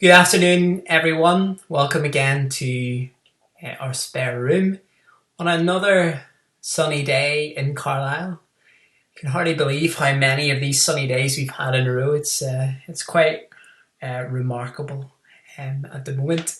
Good afternoon, everyone. Welcome again to our spare room on another sunny day in Carlisle. I can hardly believe how many of these sunny days we've had in a row. It's quite remarkable at the moment.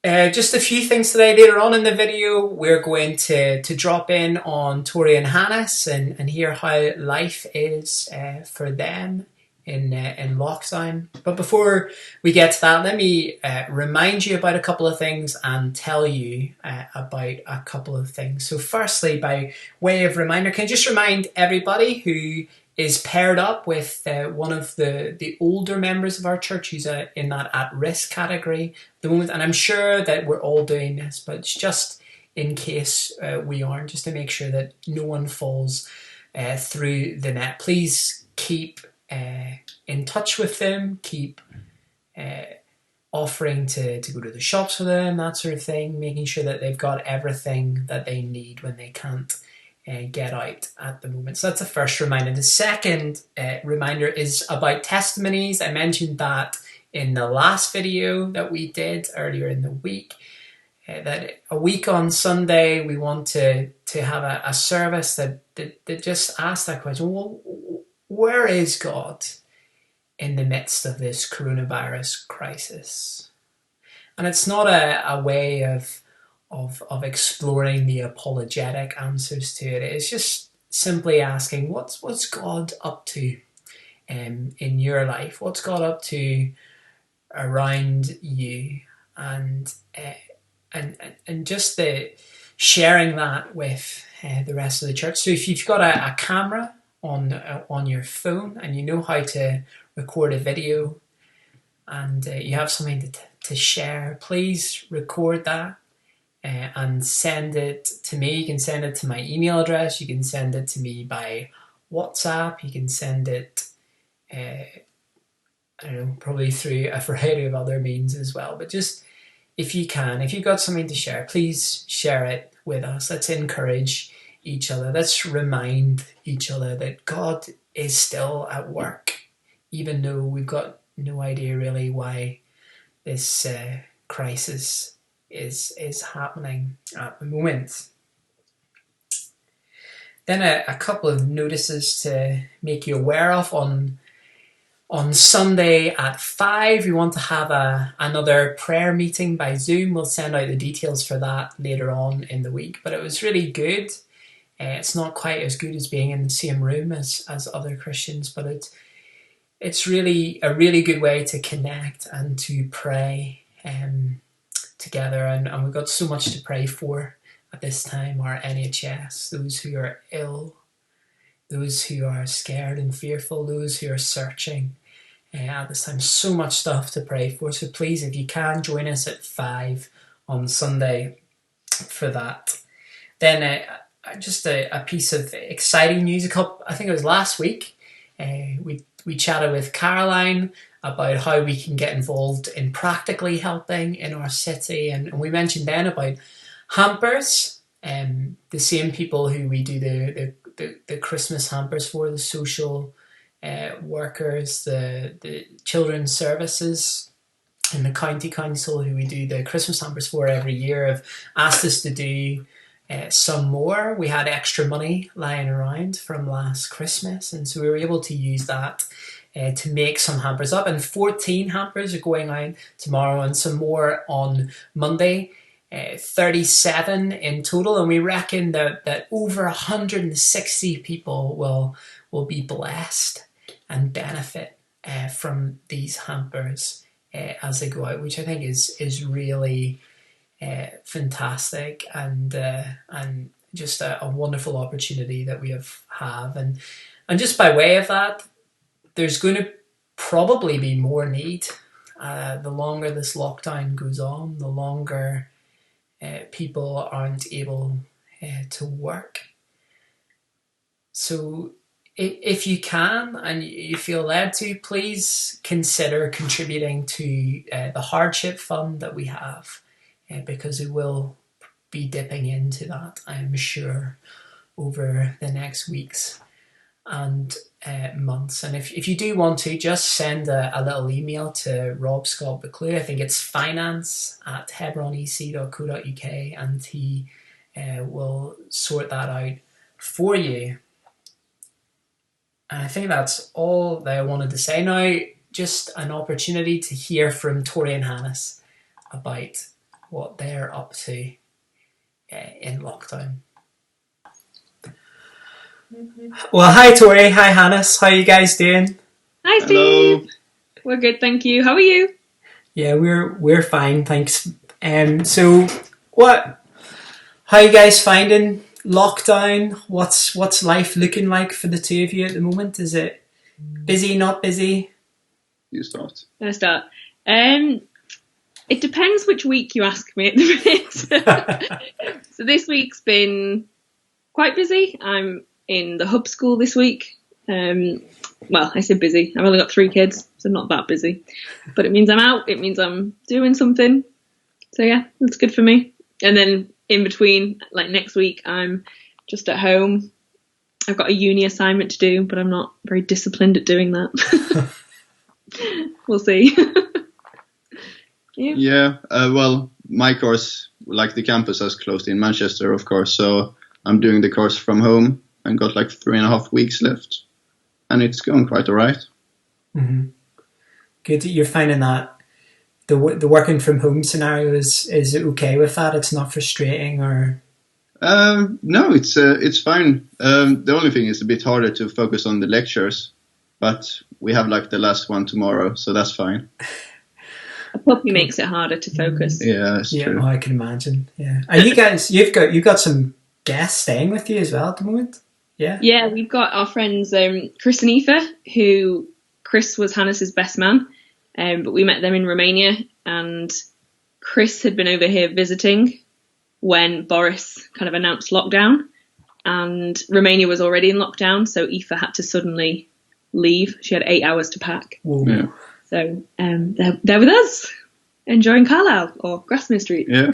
Just a few things today. Later on in the video, we're going to drop in on Tori and Hannes and hear how life is for them in lockdown. But before we get to that, let me remind you about a couple of things and tell you about a couple of things. So firstly, by way of reminder, can I just remind everybody who is paired up with one of the older members of our church who's in that at-risk category at the moment. And I'm sure that we're all doing this, but it's just in case we aren't, just to make sure that no one falls through the net. Please keep in touch with them, keep offering to go to the shops for them, that sort of thing, making sure that they've got everything that they need when they can't get out at the moment. So that's the first reminder. The second reminder is about testimonies. I mentioned that in the last video that we did earlier in the week, that a week on Sunday we want to have a service that just asks that question, well, where is God in the midst of this coronavirus crisis? And it's not a way of exploring the apologetic answers to it. It's just simply asking, what's God up to in your life? What's God up to around you? And just the sharing that with the rest of the church. So if you've got a camera on your phone and you know how to record a video and you have something to share, please record that. And send it to me. You can send it to my email address. You can send it to me by WhatsApp. You can send it, I don't know, probably through a variety of other means as well. But just if you've got something to share, please share it with us. Let's encourage each other. Let's remind each other that God is still at work, even though we've got no idea really why this crisis is happening at the moment. Then a couple of notices to make you aware of. On Sunday at 5, we want to have another prayer meeting by Zoom. We'll send out the details for that later on in the week. But it was really good. It's not quite as good as being in the same room as other Christians, but it's really a really good way to connect and to pray together, and we've got so much to pray for at this time. Our NHS, those who are ill, those who are scared and fearful, those who are searching at this time. So much stuff to pray for. So please, if you can, join us at 5 on Sunday for that. Then just a piece of exciting news. I think it was last week. We chatted with Caroline about how we can get involved in practically helping in our city. And we mentioned then about hampers, the same people who we do the Christmas hampers for, the social workers, the children's services and the county council who we do the Christmas hampers for every year have asked us to do some more. We had extra money lying around from last Christmas, and so we were able to use that to make some hampers up, and 14 hampers are going out tomorrow and some more on Monday. 37 in total, and we reckon that over 160 people will be blessed and benefit from these hampers as they go out, which I think is really fantastic and just a wonderful opportunity that we have. And just by way of that, there's going to probably be more need. The longer this lockdown goes on, the longer people aren't able to work. So if you can and you feel led to, please consider contributing to the hardship fund that we have, because we will be dipping into that, I'm sure, over the next weeks and months. And if you do want to, just send a little email to Rob Scott Buccleuch. I think it's finance@hebronec.co.uk, and he will sort that out for you. And I think that's all that I wanted to say. Now, just an opportunity to hear from Tori and Hannes about what they're up to in lockdown. Well, hi Tori, hi Hannes, how are you guys doing? Hi Steve. Hello. We're good, thank you. How are you? Yeah, we're fine, thanks. So how are you guys finding lockdown? What's life looking like for the two of you at the moment? Is it busy, not busy? You start. I start. It depends which week you ask me at the minute. So this week's been quite busy. I'm in the hub school this week. Well, I say busy. I've only got 3 kids, so not that busy. But it means I'm out. It means I'm doing something. So yeah, that's good for me. And then in between, like next week, I'm just at home. I've got a uni assignment to do, but I'm not very disciplined at doing that. We'll see. Yeah. Well, my course, like the campus, has closed in Manchester, of course. So I'm doing the course from home and got like 3.5 weeks left, and it's going quite all right. Mm-hmm. Good. You're finding that the working from home scenario is it okay with that? It's not frustrating, or? No, it's fine. The only thing is a bit harder to focus on the lectures, but we have like the last one tomorrow, so that's fine. A puppy makes it harder to focus. Yeah, that's true. Oh, I can imagine. Yeah. And you guys, you've got some guests staying with you as well at the moment. Yeah. Yeah, we've got our friends Chris and Aoife, who Chris was Hannes's best man, but we met them in Romania, and Chris had been over here visiting when Boris kind of announced lockdown, and Romania was already in lockdown, so Aoife had to suddenly leave. She had 8 hours to pack. Whoa. Yeah. So they're with us, enjoying Carlisle or Grasmere Street. Yeah.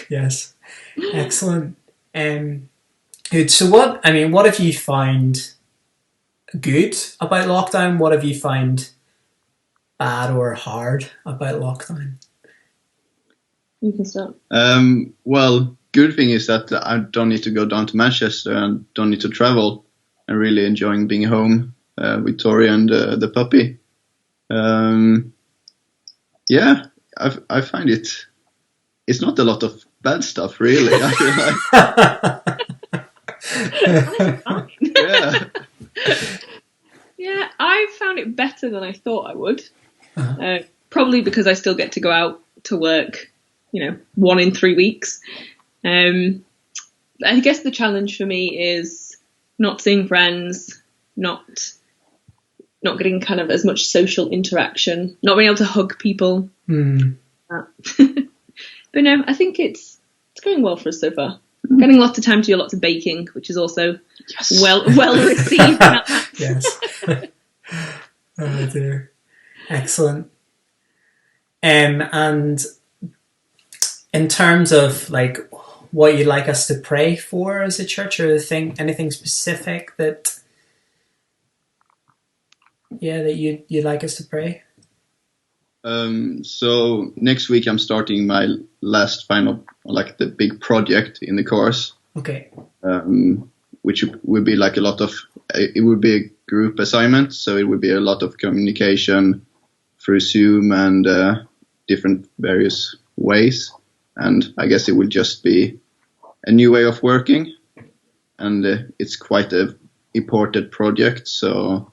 Yes. Excellent. Good. So what have you found good about lockdown? What have you found bad or hard about lockdown? You can start. Well, good thing is that I don't need to go down to Manchester and don't need to travel. I'm really enjoying being home with Tori and the puppy. Yeah, I find it's not a lot of bad stuff, really. I feel like. Yeah. Yeah, I found it better than I thought I would. Probably because I still get to go out to work, 1 in 3 weeks. I guess the challenge for me is not seeing friends, not getting kind of as much social interaction, not being able to hug people. But no, I think it's going well for us so far. Getting lots of time to do lots of baking, which is also well received. Yes. Oh dear. Excellent. And in terms of like what you'd like us to pray for as a church, or anything specific that you'd like us to pray? So next week I'm starting my last final, like the big project in the course. Okay. Which would be like it would be a group assignment, so it would be a lot of communication through Zoom and different various ways. And I guess it would just be a new way of working, and it's quite a important project. So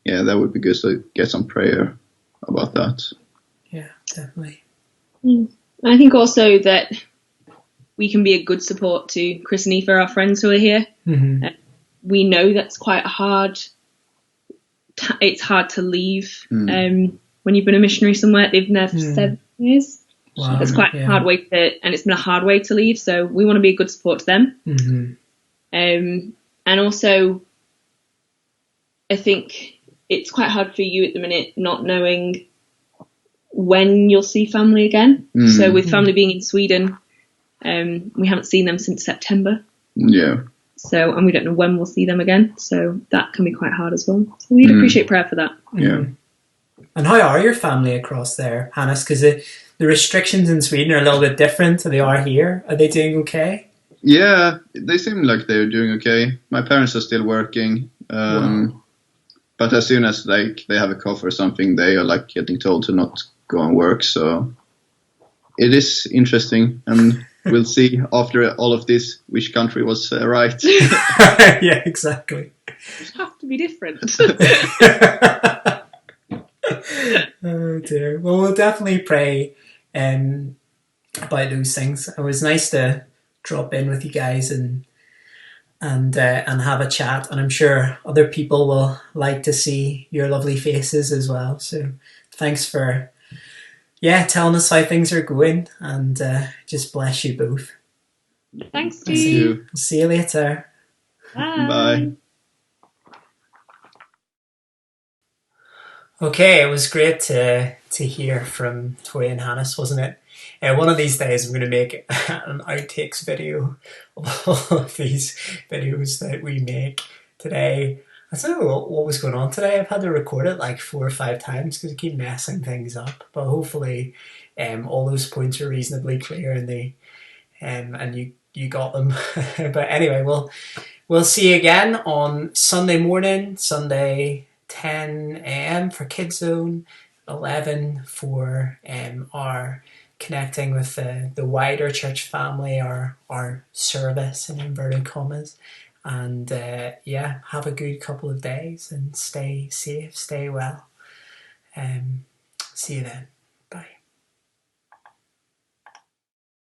yeah, that would be good to get some prayer about that. Yeah, definitely. I think also that we can be a good support to Chris and Aoife, our friends who are here. Mm-hmm. We know that's quite hard. It's hard to leave when you've been a missionary somewhere. They've been there for 7 years. Wow. It's quite a hard way and it's been a hard way to leave. So we want to be a good support to them. Mm-hmm. And also, I think it's quite hard for you at the minute not knowing when you'll see family again. So with family being in Sweden, we haven't seen them since September. Yeah. So, and we don't know when we'll see them again. So that can be quite hard as well. So we'd appreciate prayer for that. Yeah. And how are your family across there, Hannes? Because the restrictions in Sweden are a little bit different than they are here. Are they doing okay? Yeah, they seem like they're doing okay. My parents are still working, but as soon as they have a cough or something, they are like getting told to not go and work. So it is interesting, and we'll see after all of this which country was right. Yeah, exactly. It have to be different. Oh dear. Well, we'll definitely pray about those things. It was nice to drop in with you guys and have a chat, and I'm sure other people will like to see your lovely faces as well. So thanks for telling us how things are going, and just bless you both. Thanks, Thank Steve. you. See you later. Bye. Okay, it was great to hear from Tori and Hannes, wasn't it? One of these days I'm going to make an outtakes video of all of these videos that we make today. I don't know what was going on today. I've had to record it like 4 or 5 times because I keep messing things up. But hopefully all those points are reasonably clear and you got them. But anyway, we'll see you again on Sunday morning, Sunday 10 a.m. for Kids Zone, 11 for our connecting with the wider church family, our service in inverted commas. And have a good couple of days and stay safe, stay well. See you then.